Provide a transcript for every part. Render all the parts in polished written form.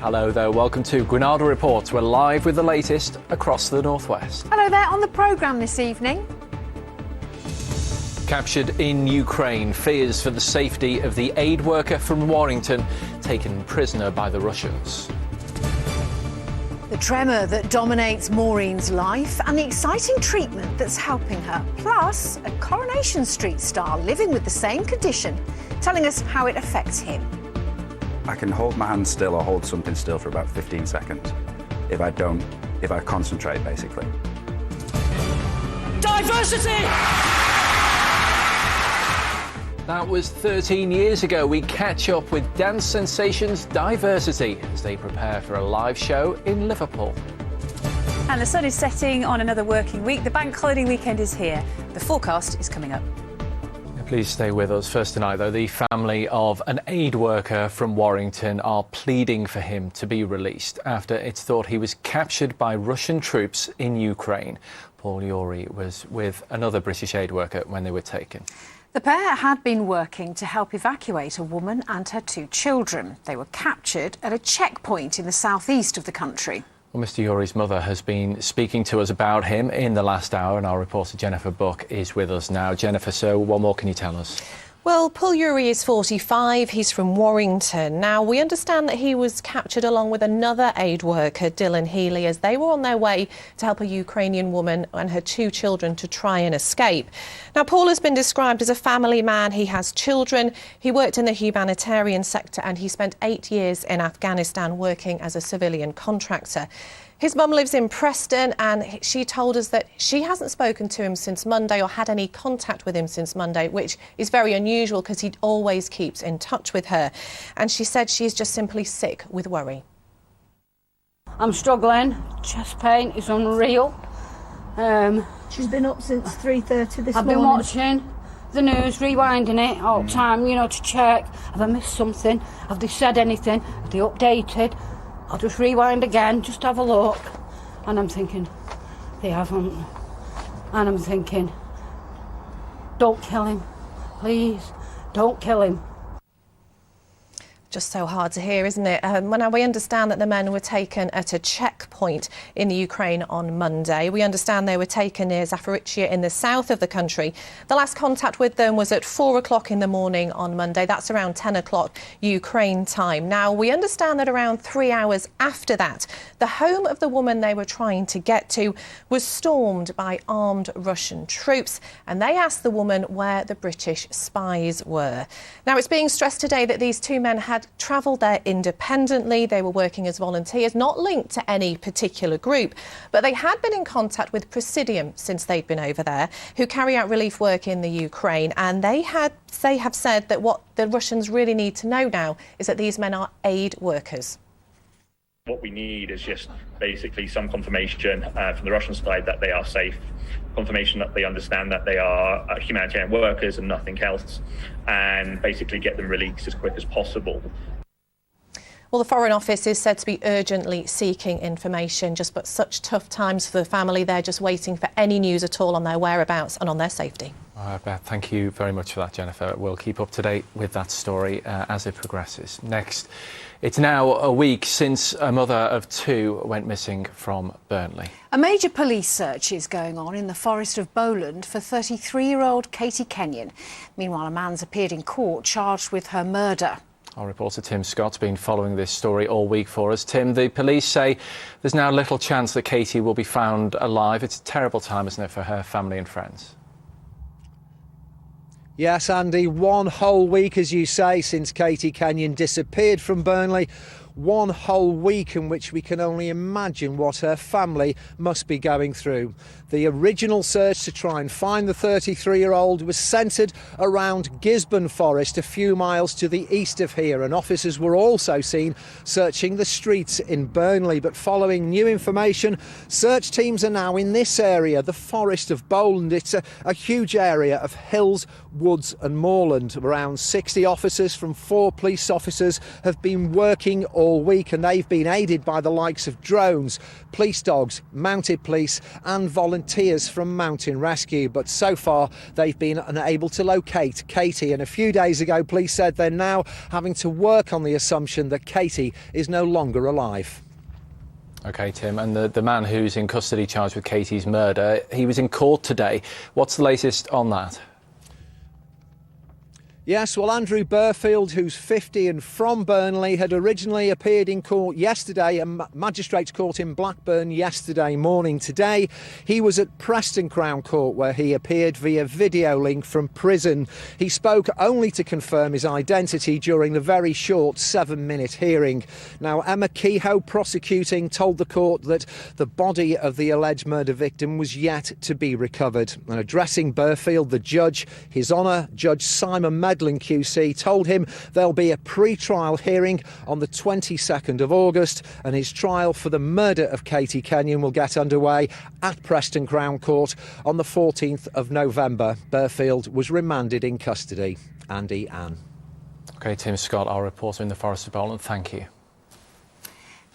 Hello there, welcome to Granada Reports. We're live with the latest across the northwest. Hello there, on the programme this evening. Captured in Ukraine, fears for the safety of the aid worker from Warrington, taken prisoner by the Russians. The tremor that dominates Maureen's life and the exciting treatment that's helping her. Plus, a Coronation Street star living with the same condition, telling us how it affects him. I can hold my hand still or hold something still for about 15 seconds if I concentrate, basically. Diversity! That was 13 years ago. We catch up with dance sensations Diversity as they prepare for a live show in Liverpool. And the sun is setting on another working week. The bank holiday weekend is here. The forecast is coming up. Please stay with us. First tonight, though, the family of an aid worker from Warrington are pleading for him to be released after it's thought he was captured by Russian troops in Ukraine. Paul Urey was with another British aid worker when they were taken. The pair had been working to help evacuate a woman and her 2 children. They were captured at a checkpoint in the southeast of the country. Well, Mr. Urey's mother has been speaking to us about him in the last hour, and our reporter Jennifer Buck is with us now. Jennifer, so what more can you tell us? Well, Paul Urey is 45. He's from Warrington. Now, we understand that he was captured along with another aid worker, Dylan Healy, as they were on their way to help a Ukrainian woman and her 2 children to try and escape. Now, Paul has been described as a family man. He has children. He worked in the humanitarian sector and he spent 8 years in Afghanistan working as a civilian contractor. His mum lives in Preston and she told us that she hasn't spoken to him since Monday or had any contact with him since Monday, which is very unusual because he always keeps in touch with her. And she said she's just simply sick with worry. I'm struggling. Chest pain is unreal. She's been up since 3:30 this morning. I've been watching the news, rewinding it all the time, to check. Have I missed something? Have they said anything? Have they updated? I'll just rewind again, just have a look. And I'm thinking, they haven't. And I'm thinking, don't kill him. Please, don't kill him. Just so hard to hear, isn't it? Now, we understand that the men were taken at a checkpoint in the Ukraine on Monday. We understand they were taken near Zaporizhzhia in the south of the country. The last contact with them was at 4 o'clock in the morning on Monday. That's around 10 o'clock Ukraine time. Now, we understand that around 3 hours after that, the home of the woman they were trying to get to was stormed by armed Russian troops, and they asked the woman where the British spies were. Now, it's being stressed today that these 2 men had travelled there independently. They were working as volunteers, not linked to any particular group, but they had been in contact with Presidium since they'd been over there, who carry out relief work in the Ukraine, and they have said that what the Russians really need to know now is that these men are aid workers. What we need is just basically some confirmation from the Russian side that they are safe, confirmation that they understand that they are humanitarian workers and nothing else, and basically get them released as quick as possible. Well, the Foreign Office is said to be urgently seeking information, but such tough times for the family. They're just waiting for any news at all on their whereabouts and on their safety. All right, Beth, thank you very much for that, Jennifer. We'll keep up to date with that story as it progresses. Next, it's now a week since a mother of 2 went missing from Burnley. A major police search is going on in the Forest of Bowland for 33-year-old Katie Kenyon. Meanwhile, a man's appeared in court charged with her murder. Our reporter Tim Scott's been following this story all week for us. Tim, the police say there's now little chance that Katie will be found alive. It's a terrible time, isn't it, for her family and friends? Yes, Andy, 1 whole week, as you say, since Katie Kenyon disappeared from Burnley. 1 whole week in which we can only imagine what her family must be going through. The original search to try and find the 33-year-old was centred around Gisborne Forest, a few miles to the east of here, and officers were also seen searching the streets in Burnley. But following new information, search teams are now in this area, the Forest of Bowland. It's a huge area of hills, woods and moorland. Around 60 officers from 4 police officers have been working all all week, and they've been aided by the likes of drones, police dogs, mounted police and volunteers from Mountain Rescue. But so far they've been unable to locate Katie, and a few days ago police said they're now having to work on the assumption that Katie is no longer alive. OK, Tim, and the man who's in custody charged with Katie's murder, he was in court today. What's the latest on that? Yes, well, Andrew Burfield, who's 50 and from Burnley, had originally appeared in court yesterday, a magistrates' court in Blackburn yesterday morning. Today, he was at Preston Crown Court, where he appeared via video link from prison. He spoke only to confirm his identity during the very short 7-minute hearing. Now, Emma Kehoe, prosecuting, told the court that the body of the alleged murder victim was yet to be recovered. And addressing Burfield, the judge, His Honour, Judge Simon Medlin QC, told him there'll be a pre-trial hearing on the 22nd of August, and his trial for the murder of Katie Kenyon will get underway at Preston Crown Court on the 14th of November. Burfield was remanded in custody. Andy, Anne. OK, Tim Scott, our reporter in the Forest of Bolton, thank you.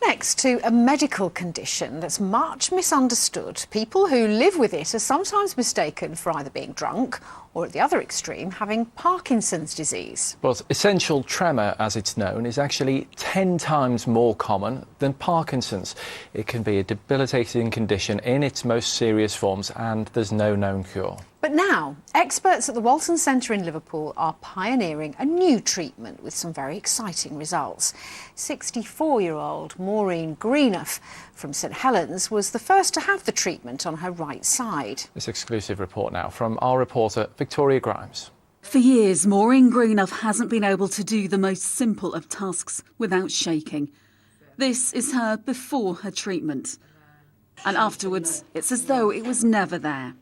Next, to a medical condition that's much misunderstood. People who live with it are sometimes mistaken for either being drunk or, at the other extreme, having Parkinson's disease. But essential tremor, as it's known, is actually 10 times more common than Parkinson's. It can be a debilitating condition in its most serious forms, and there's no known cure. But now, experts at the Walton Centre in Liverpool are pioneering a new treatment with some very exciting results. 64-year-old Maureen Greenough from St Helens was the first to have the treatment on her right side. This exclusive report now from our reporter Victoria Grimes. For years, Maureen Greenough hasn't been able to do the most simple of tasks without shaking. This is her before her treatment. And afterwards, it's as though it was never there.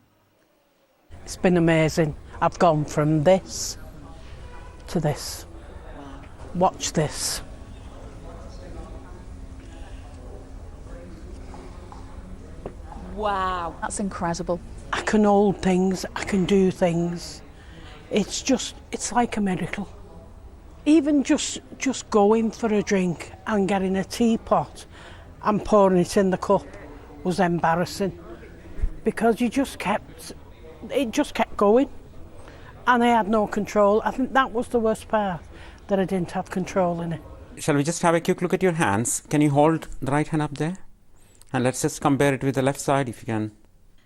It's been amazing. I've gone from this to this. Watch this. Wow, that's incredible. I can hold things, I can do things. It's like a miracle. Even just going for a drink and getting a teapot and pouring it in the cup was embarrassing, because it just kept going, and I had no control. I think that was the worst part, that I didn't have control in it. Shall we just have a quick look at your hands? Can you hold the right hand up there? And let's just compare it with the left side if you can.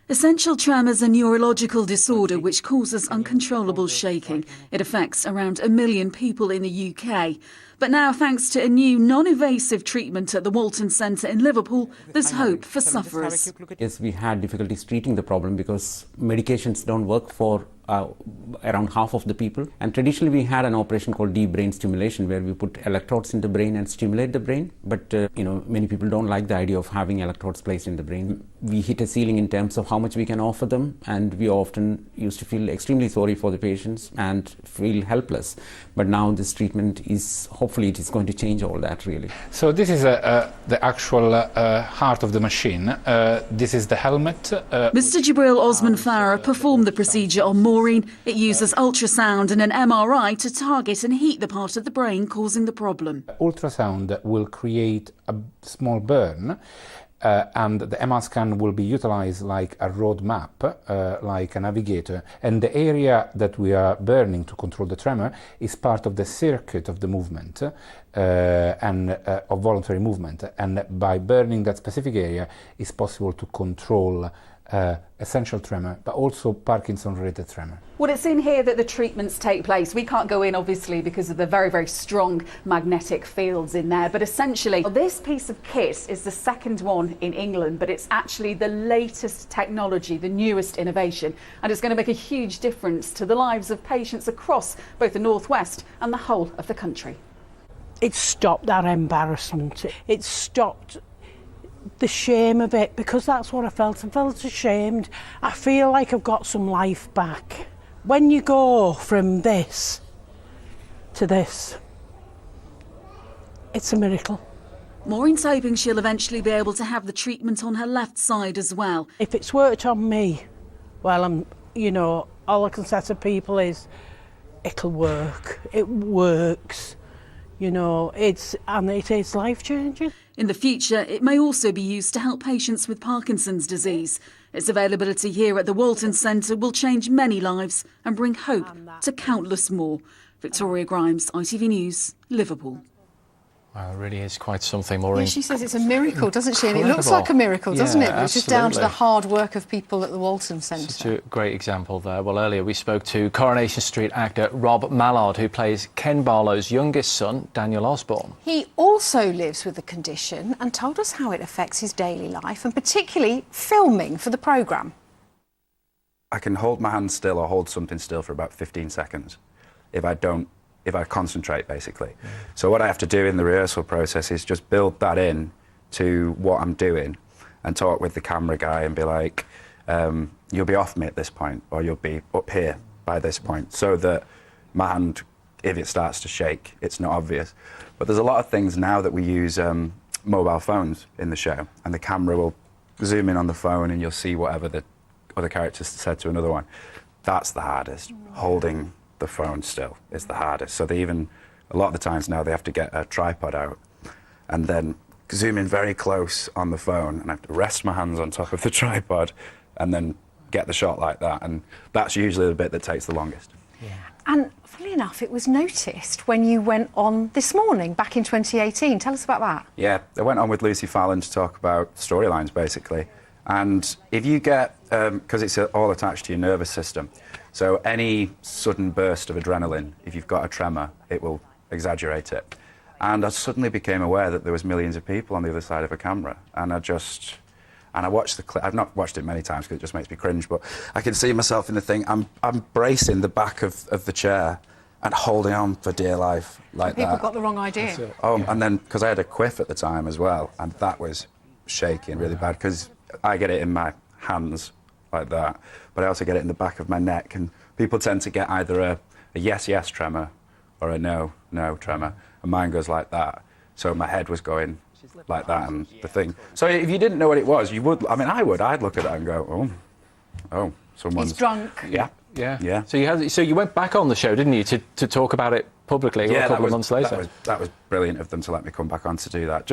Essential tremor is a neurological disorder which causes uncontrollable shaking. It affects around 1 million people in the UK. But now, thanks to a new non-invasive treatment at the Walton Centre in Liverpool, there's hope for sufferers. Yes, we had difficulties treating the problem because medications don't work for around half of the people. And traditionally we had an operation called deep brain stimulation, where we put electrodes in the brain and stimulate the brain. But many people don't like the idea of having electrodes placed in the brain. We hit a ceiling in terms of how much we can offer them, and we often used to feel extremely sorry for the patients and feel helpless. But now this treatment is, hopefully it is going to change all that, really. So this is the actual heart of the machine. This is the helmet. Mr. Jibril Osman Farah performed the procedure on Maureen. It uses ultrasound and an MRI to target and heat the part of the brain causing the problem. Ultrasound will create a small burn, and the MR scan will be utilized like a road map, like a navigator. And the area that we are burning to control the tremor is part of the circuit of the movement and of voluntary movement. And by burning that specific area, it's possible to control essential tremor, but also Parkinson-related tremor. Well, it's in here that the treatments take place. We can't go in, obviously, because of the very, very strong magnetic fields in there. But essentially, this piece of kit is the second one in England, but it's actually the latest technology, the newest innovation. And it's going to make a huge difference to the lives of patients across both the Northwest and the whole of the country. It stopped that embarrassment. It stopped the shame of it, because that's what I felt. I felt ashamed. I feel like I've got some life back. When you go from this to this, it's a miracle. Maureen's hoping she'll eventually be able to have the treatment on her left side as well. If it's worked on me, well, all I can say to people is, it'll work. It works. You know, it is life-changing. In the future, it may also be used to help patients with Parkinson's disease. Its availability here at the Walton Centre will change many lives and bring hope to countless more. Victoria Grimes, ITV News, Liverpool. Well, it really is quite something, Maureen. Yeah, she says it's a miracle, doesn't she? And it looks like a miracle, doesn't it? But it's just down to the hard work of people at the Walton Centre. Such a great example there. Well, earlier we spoke to Coronation Street actor Rob Mallard, who plays Ken Barlow's youngest son, Daniel Osborne. He also lives with the condition and told us how it affects his daily life, and particularly filming for the programme. I can hold my hand still or hold something still for about 15 seconds if I concentrate, basically. So what I have to do in the rehearsal process is just build that in to what I'm doing and talk with the camera guy and be like, you'll be off me at this point, or you'll be up here by this point, so that my hand, if it starts to shake, it's not obvious. But there's a lot of things now that we use mobile phones in the show, and the camera will zoom in on the phone and you'll see whatever the other character said to another one. That's the hardest. Holding the phone still is the hardest. So a lot of the times now they have to get a tripod out and then zoom in very close on the phone, and I have to rest my hands on top of the tripod and then get the shot like that, and that's usually the bit that takes the longest. Yeah. And funnily enough, it was noticed when you went on This Morning back in 2018. Tell us about that. Yeah, I went on with Lucy Fallon to talk about storylines, basically. And if you get, because it's all attached to your nervous system, so any sudden burst of adrenaline, if you've got a tremor, it will exaggerate it. And I suddenly became aware that there was millions of people on the other side of a camera. And I watched the clip. I've not watched it many times because it just makes me cringe, but I can see myself in the thing. I'm bracing the back of the chair and holding on for dear life like that. People got the wrong idea. And then, because I had a quiff at the time as well, and that was shaking really bad, because I get it in my hands like that, but I also get it in the back of my neck, and people tend to get either a yes, yes tremor or a no, no tremor, and mine goes like that. So my head was going like that, and the thing. So if you didn't know what it was, you would, I'd look at that and go, oh, someone's... He's drunk. Yeah. So you went back on the show, didn't you, to talk about it publicly a couple of months later? That was brilliant of them to let me come back on to do that,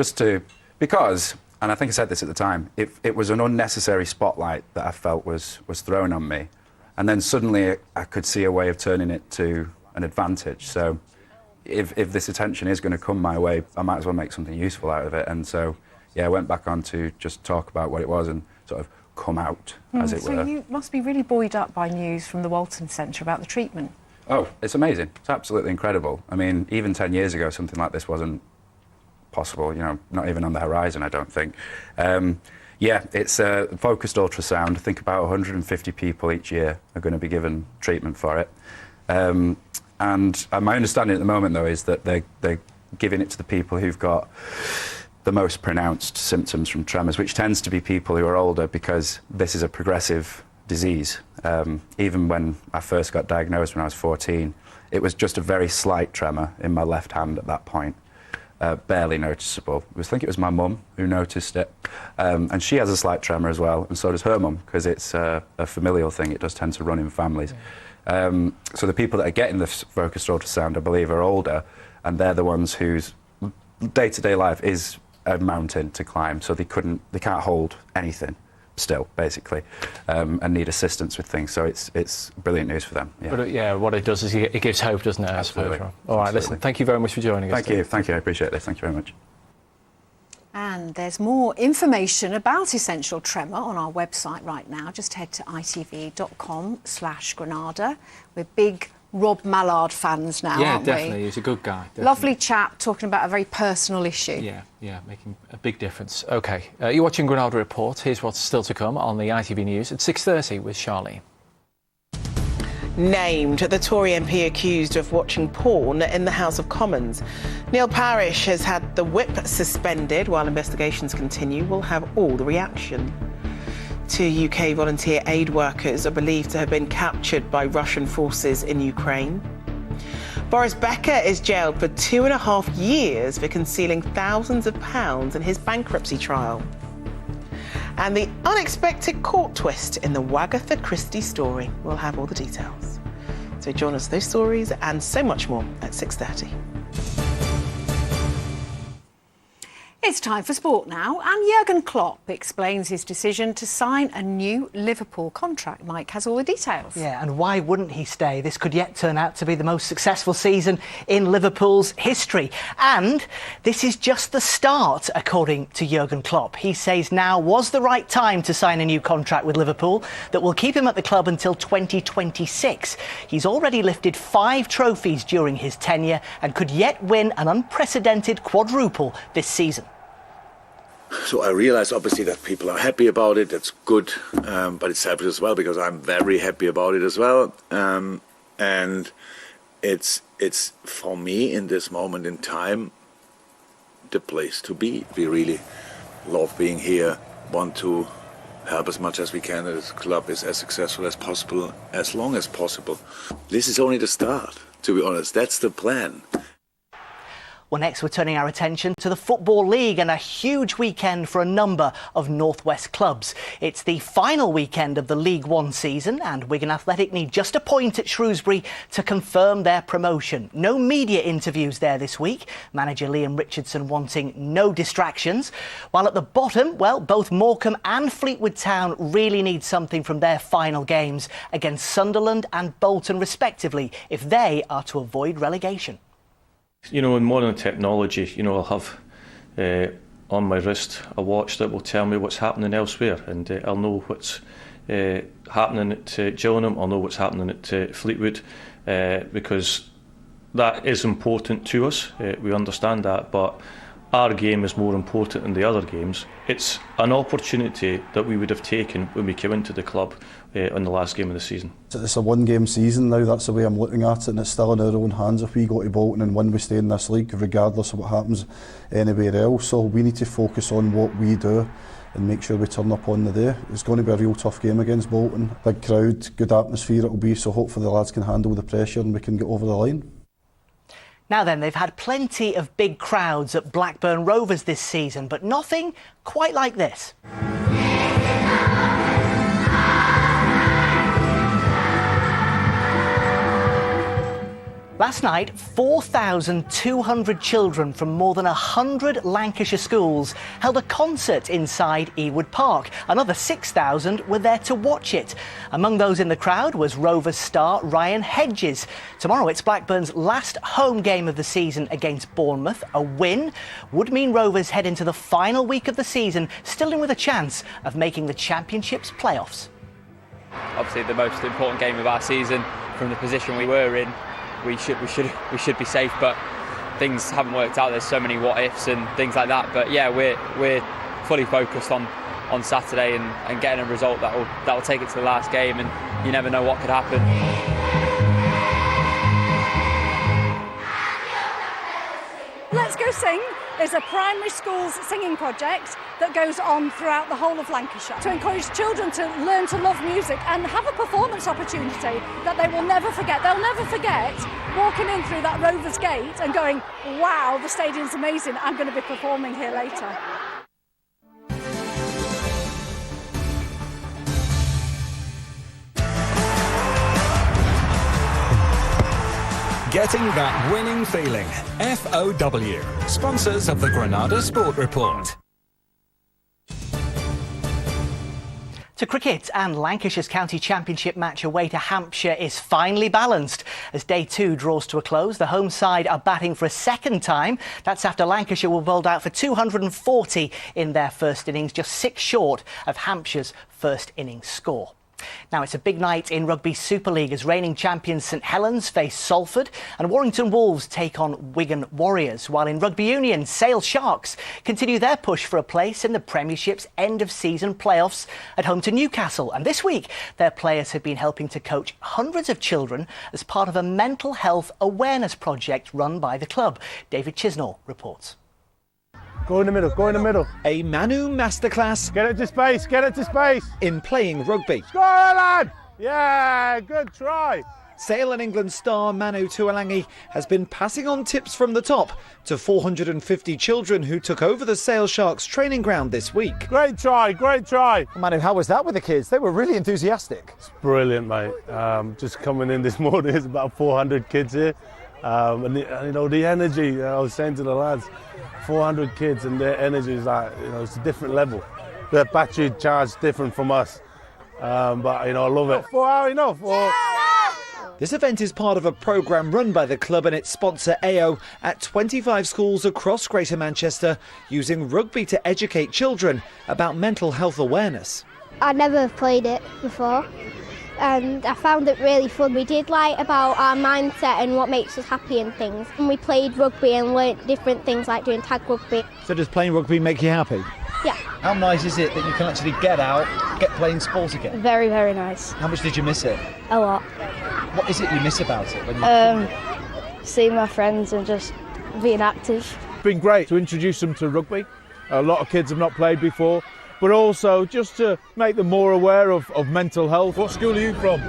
because, and I think I said this at the time, it was an unnecessary spotlight that I felt was thrown on me, and then suddenly I could see a way of turning it to an advantage. So if this attention is going to come my way, I might as well make something useful out of it. And so, yeah, I went back on to just talk about what it was and sort of come out, as it were. So you must be really buoyed up by news from the Walton Centre about the treatment. Oh, it's amazing. It's absolutely incredible. I mean, even 10 years ago, something like this wasn't possible, not even on the horizon, I don't think. Yeah, it's a focused ultrasound. I think about 150 people each year are going to be given treatment for it. And my understanding at the moment, though, is that they're giving it to the people who've got the most pronounced symptoms from tremors, which tends to be people who are older, because this is a progressive disease. Even when I first got diagnosed when I was 14, it was just a very slight tremor in my left hand at that point. Barely noticeable. I think it was my mum who noticed it, and she has a slight tremor as well, and so does her mum, because it's a familial thing. It does tend to run in families. So the people that are getting the focused ultrasound, I believe, are older, and they're the ones whose day-to-day life is a mountain to climb, so they can't hold anything still, basically, and need assistance with things. So it's brilliant news for them. Yeah. But what it does is it gives hope, doesn't it? Absolutely. All right, listen, thank you very much for joining us. Thank you, I appreciate this. Thank you very much. And there's more information about essential tremor on our website right now. Just head to itv.com/Granada. We're big Rob Mallard fans now, aren't we? Yeah, definitely. He's a good guy. Definitely. Lovely chap, talking about a very personal issue. Yeah, making a big difference. OK, you're watching Granada Report. Here's what's still to come on the ITV News at 6:30 with Charlie. Named the Tory MP accused of watching porn in the House of Commons. Neil Parish has had the whip suspended while investigations continue. We'll have all the reaction. 2 UK volunteer aid workers are believed to have been captured by Russian forces in Ukraine. Boris Becker is jailed for 2.5 years for concealing thousands of pounds in his bankruptcy trial. And the unexpected court twist in the Wagatha Christie story. We'll have all the details. So join us for those stories and so much more at 6:30. It's time for sport now, and Jurgen Klopp explains his decision to sign a new Liverpool contract. Mike has all the details. Yeah, and why wouldn't he stay? This could yet turn out to be the most successful season in Liverpool's history. And this is just the start, according to Jurgen Klopp. He says now was the right time to sign a new contract with Liverpool that will keep him at the club until 2026. He's already lifted 5 trophies during his tenure and could yet win an unprecedented quadruple this season. So I realize obviously that people are happy about it. That's good, but it's selfish as well because I'm very happy about it as well. And it's for me in this moment in time the place to be. We really love being here. Want to help as much as we can that this club is as successful as possible, as long as possible. This is only the start, to be honest. That's the plan. Well, next we're turning our attention to the Football League and a huge weekend for a number of North West clubs. It's the final weekend of the League One season and Wigan Athletic need just a point at Shrewsbury to confirm their promotion. No media interviews there this week, manager Liam Richardson wanting no distractions. While at the bottom, well, both Morecambe and Fleetwood Town really need something from their final games against Sunderland and Bolton respectively if they are to avoid relegation. You know, in modern technology, you know, I'll have on my wrist a watch that will tell me what's happening elsewhere, and I'll know what's happening at Gillingham, I'll know what's happening at Fleetwood, because that is important to us. We understand that, but our game is more important than the other games. It's an opportunity that we would have taken when we came into the club on the last game of the season. It's a one-game season now, that's the way I'm looking at it, and it's still in our own hands if we go to Bolton and win, we stay in this league, regardless of what happens anywhere else. So we need to focus on what we do and make sure we turn up on the day. It's going to be a real tough game against Bolton. Big crowd, good atmosphere it will be, so hopefully the lads can handle the pressure and we can get over the line. Now then, they've had plenty of big crowds at Blackburn Rovers this season, but nothing quite like this. Last night, 4,200 children from more than 100 Lancashire schools held a concert inside Ewood Park. Another 6,000 were there to watch it. Among those in the crowd was Rovers star Ryan Hedges. Tomorrow it's Blackburn's last home game of the season against Bournemouth. A win would mean Rovers head into the final week of the season, still in with a chance of making the Championship's playoffs. Obviously the most important game of our season from the position we were in. We should be safe, but things haven't worked out. There's so many what ifs and things like that. But yeah, we're fully focused on Saturday and getting a result that will take it to the last game. And you never know what could happen. Let's Go Sing is a primary schools singing project that goes on throughout the whole of Lancashire to encourage children to learn to love music and have a performance opportunity that they will never forget. They'll never forget walking in through that Rovers gate and going, wow, the stadium's amazing, I'm going to be performing here later. Getting that winning feeling. FOW, sponsors of the Granada Sport Report. To cricket, and Lancashire's County Championship match away to Hampshire is finally balanced. As day 2 draws to a close, the home side are batting for a second time. That's after Lancashire were bowled out for 240 in their first innings, just 6 short of Hampshire's first innings score. Now it's a big night in Rugby Super League as reigning champions St Helens face Salford and Warrington Wolves take on Wigan Warriors, while in Rugby Union, Sale Sharks continue their push for a place in the Premiership's end-of-season playoffs at home to Newcastle. And this week, their players have been helping to coach hundreds of children as part of a mental health awareness project run by the club. David Chisnall reports. Go in the middle, go in the middle. A Manu masterclass. Get it to space, get it to space. In playing rugby. Score, lad! Yeah, good try. Sale and England star Manu Tuolangi has been passing on tips from the top to 450 children who took over the Sale Sharks training ground this week. Great try, great try. Manu, how was that with the kids? They were really enthusiastic. It's brilliant, mate. Just coming in this morning, there's about 400 kids here. And you know, the energy, I was saying to the lads, 400 kids and their energy is like, you know, it's a different level. Their battery charge different from us. But, you know, I love it. 4 hours enough. This event is part of a programme run by the club and its sponsor AO at 25 schools across Greater Manchester, using rugby to educate children about mental health awareness. I never played it before and I found it really fun. We did like about our mindset and what makes us happy and things. And we played rugby and learnt different things like doing tag rugby. So does playing rugby make you happy? Yeah. How nice is it that you can actually get out, get playing sport again? Very, very nice. How much did you miss it? A lot. What is it you miss about it? When you... Seeing my friends and just being active. It's been great to introduce them to rugby. A lot of kids have not played before, but also just to make them more aware of mental health. What school are you from?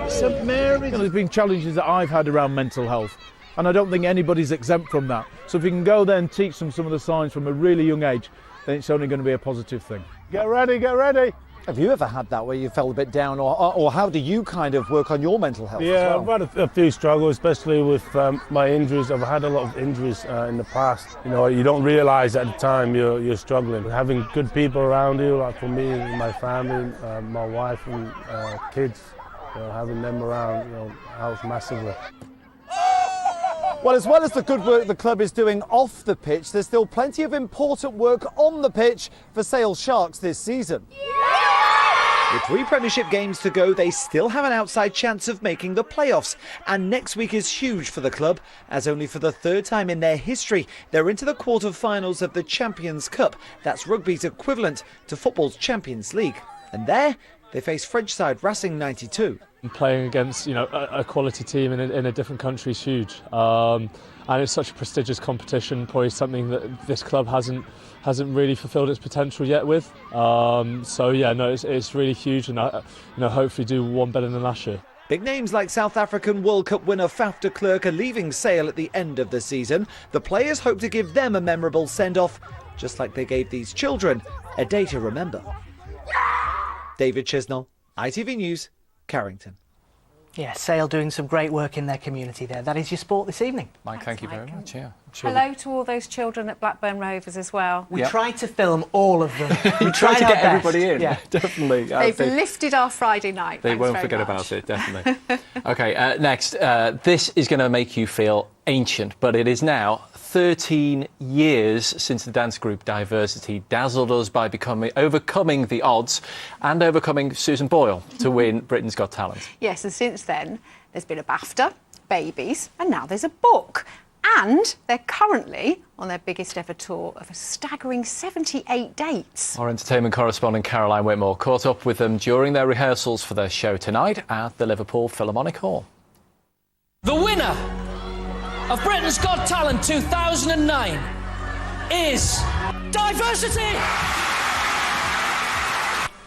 St Mary's. There's been challenges that I've had around mental health, and I don't think anybody's exempt from that. So if you can go there and teach them some of the signs from a really young age, then it's only going to be a positive thing. Get ready, get ready. Have you ever had that where you felt a bit down, or how do you kind of work on your mental health? Yeah, as well? I've had a few struggles, especially with my injuries. I've had a lot of injuries in the past. You know, you don't realise at the time you're struggling. Having good people around you, like for me, my family, my wife and kids, you know, having them around, you know, helps massively. Well, as well as the good work the club is doing off the pitch, there's still plenty of important work on the pitch for Sale Sharks this season. With 3 Premiership games to go, they still have an outside chance of making the playoffs. And next week is huge for the club, as only for the 3rd time in their history, they're into the quarter-finals of the Champions Cup. That's rugby's equivalent to football's Champions League. And there, they face French side Racing 92. Playing against, you know, a quality team in a different country is huge. And it's such a prestigious competition, probably something that this club hasn't really fulfilled its potential yet with. So yeah, no, it's really huge, and you know, hopefully do one better than last year. Big names like South African World Cup winner Faf de Klerk are leaving Sale at the end of the season. The players hope to give them a memorable send-off, just like they gave these children a day to remember. David Chisnell, ITV News, Carrington. Yeah, Sale doing some great work in their community there. That is your sport this evening. Mike, thank you very much. Yeah. Sure. Hello to all those children at Blackburn Rovers as well. We tried to film all of them. We tried to get everybody in. Yeah, definitely. They've lifted our Friday night. They won't forget about it, definitely. OK, next. This is going to make you feel ancient, but it is now 13 years since the dance group Diversity dazzled us by overcoming the odds and overcoming Susan Boyle to win Britain's Got Talent. Yes, and since then, there's been a BAFTA, babies, and now there's a book. And they're currently on their biggest ever tour of a staggering 78 dates. Our entertainment correspondent Caroline Whitmore caught up with them during their rehearsals for their show tonight at the Liverpool Philharmonic Hall. The winner of Britain's Got Talent 2009 is Diversity!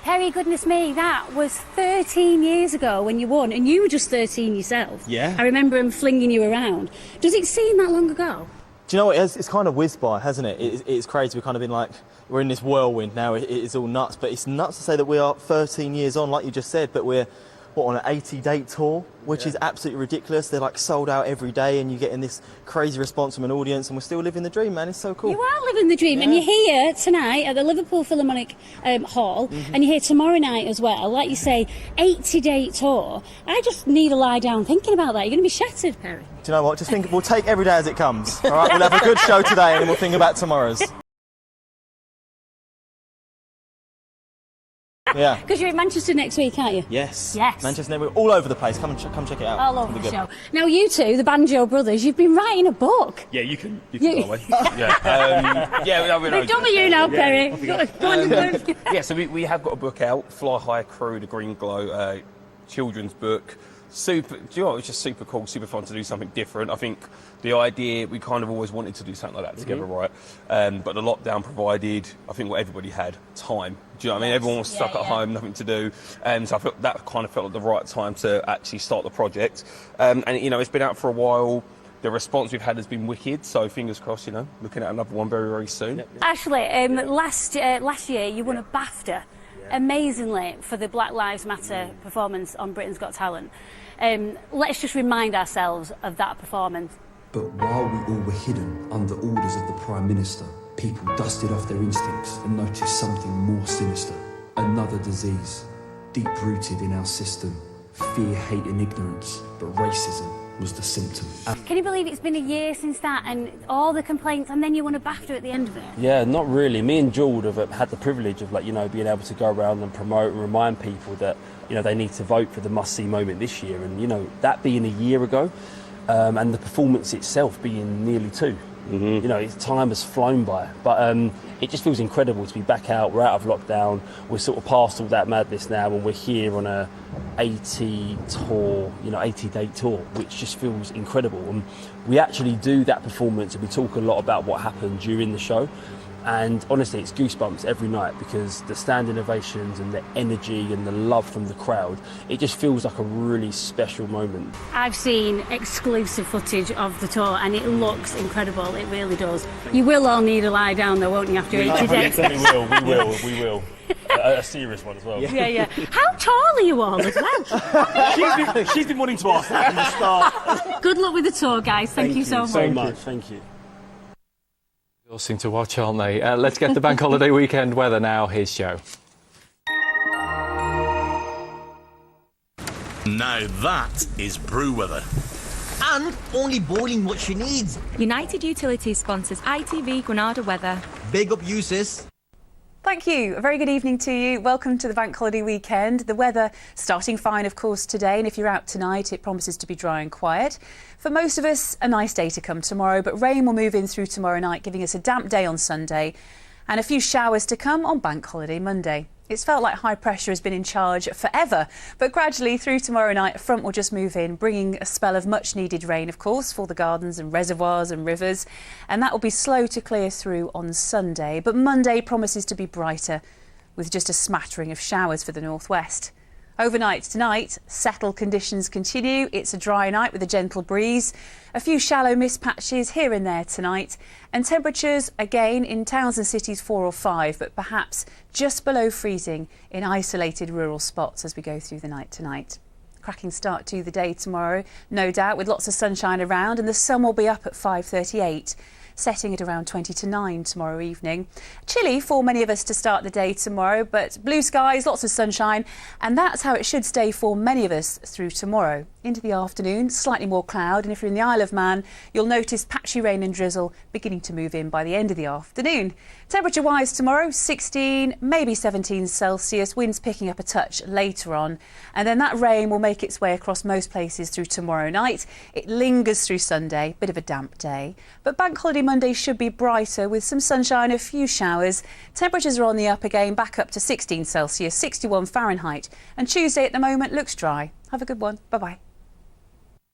Perry, goodness me, that was 13 years ago when you won, and you were just 13 yourself. Yeah. I remember him flinging you around. Does it seem that long ago? Do you know what, it's kind of whizzed by, hasn't it? It's crazy, we've kind of been like, we're in this whirlwind now, it's all nuts, but it's nuts to say that we are 13 years on, like you just said, but we're, on an 80-date tour, which is absolutely ridiculous. They're like sold out every day and you're getting this crazy response from an audience, and we're still living the dream, man. It's so cool. You are living the dream, and you're here tonight at the Liverpool Philharmonic Hall, and you're here tomorrow night as well. Like you say, 80-date tour. I just need to lie down thinking about that. You're going to be shattered, Perry. Do you know what? Just think, we'll take every day as it comes. All right, we'll have a good show today and then we'll think about tomorrow's. Yeah. Because you're in Manchester next week, aren't you? Yes. Yes. Manchester, we're all over the place. Come check it out. All over the show. Now, you two, the Banjo Brothers, you've been writing a book. Yeah, you can go away. Yeah. We've done with you now, Perry. Go on. Yeah, so we have got a book out, Fly High Crew, The Green Glow, children's book. Super, do you know what, it's just super cool, super fun to do something different. I think the idea, we kind of always wanted to do something like that together, right? But the lockdown provided, I think what everybody had, time. Do you know what I mean? Everyone was stuck at home, nothing to do. So I felt that kind of felt like the right time to actually start the project. And, you know, it's been out for a while. The response we've had has been wicked, so fingers crossed, you know, looking at another one very, very soon. Ashley, last year you won a BAFTA, amazingly, for the Black Lives Matter performance on Britain's Got Talent. Let's just remind ourselves of that performance. But while we all were hidden under orders of the Prime Minister, people dusted off their instincts and noticed something more sinister. Another disease, deep-rooted in our system. Fear, hate and ignorance, but racism was the symptom. Can you believe it's been a year since that and all the complaints, and then you won a BAFTA at the end of it? Yeah, not really. Me and Jord have had the privilege of, like, you know, being able to go around and promote and remind people that, you know, they need to vote for the must-see moment this year. And, you know, that being a year ago, and the performance itself being nearly 2. You know, time has flown by, but it just feels incredible to be back out. We're out of lockdown. We're sort of past all that madness now, and we're here on a 80 tour, you know, 80-day tour, which just feels incredible. And we actually do that performance, and we talk a lot about what happened during the show. And honestly, it's goosebumps every night because the standing ovations and the energy and the love from the crowd, it just feels like a really special moment. I've seen exclusive footage of the tour and it looks incredible, it really does. You will all need a lie down though, won't you, after 80 days? We will. A serious one as well. Yeah. How tall are you all as well? she's been wanting to ask that from the start. Good luck with the tour, guys. Thank you so much. Thank you. They all seem to watch, aren't they? Let's get the bank holiday weekend weather now. Here's Joe. Now that is brew weather. And only boiling what she needs. United Utilities sponsors ITV Granada weather. Big up you, sis. Thank you. A very good evening to you. Welcome to the bank holiday weekend. The weather starting fine, of course, today. And if you're out tonight, it promises to be dry and quiet. For most of us, a nice day to come tomorrow. But rain will move in through tomorrow night, giving us a damp day on Sunday. And a few showers to come on bank holiday Monday. It's felt like high pressure has been in charge forever, but gradually through tomorrow night, a front will just move in, bringing a spell of much needed rain, of course, for the gardens and reservoirs and rivers, and that will be slow to clear through on Sunday. But Monday promises to be brighter, with just a smattering of showers for the northwest. Overnight tonight, settled conditions continue. It's a dry night with a gentle breeze. A few shallow mist patches here and there tonight. And temperatures, again, in towns and cities 4 or 5, but perhaps just below freezing in isolated rural spots as we go through the night tonight. Cracking start to the day tomorrow, no doubt, with lots of sunshine around, and the sun will be up at 5:38. Setting at around 20 to 9 tomorrow evening. Chilly for many of us to start the day tomorrow, but blue skies, lots of sunshine, and that's how it should stay for many of us through tomorrow. Into the afternoon, slightly more cloud, and if you're in the Isle of Man, you'll notice patchy rain and drizzle beginning to move in by the end of the afternoon. Temperature-wise tomorrow, 16, maybe 17 Celsius, winds picking up a touch later on, and then that rain will make its way across most places through tomorrow night. It lingers through Sunday, bit of a damp day, but bank holiday Monday should be brighter with some sunshine, a few showers. Temperatures are on the up again, back up to 16 Celsius, 61 Fahrenheit, and Tuesday at the moment looks dry. Have a good one. Bye-bye.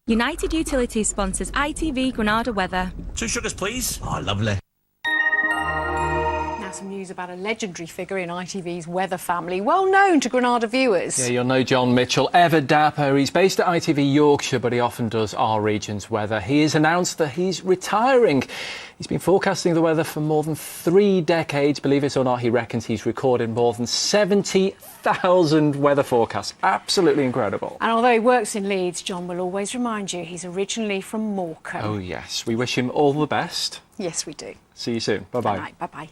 United Utilities sponsors ITV Granada weather. 2 sugars, please. Oh, lovely. Now some news about a legendary figure in ITV's weather family, well known to Granada viewers. Yeah, you'll know John Mitchell, ever dapper. He's based at ITV Yorkshire, but he often does our region's weather. He has announced that he's retiring. He's been forecasting the weather for more than 3 decades. Believe it or not, he reckons he's recorded more than 70,000 weather forecasts. Absolutely incredible. And although he works in Leeds, John will always remind you he's originally from Morecambe. Oh, yes. We wish him all the best. Yes, we do. See you soon. Bye-bye. All right, bye-bye.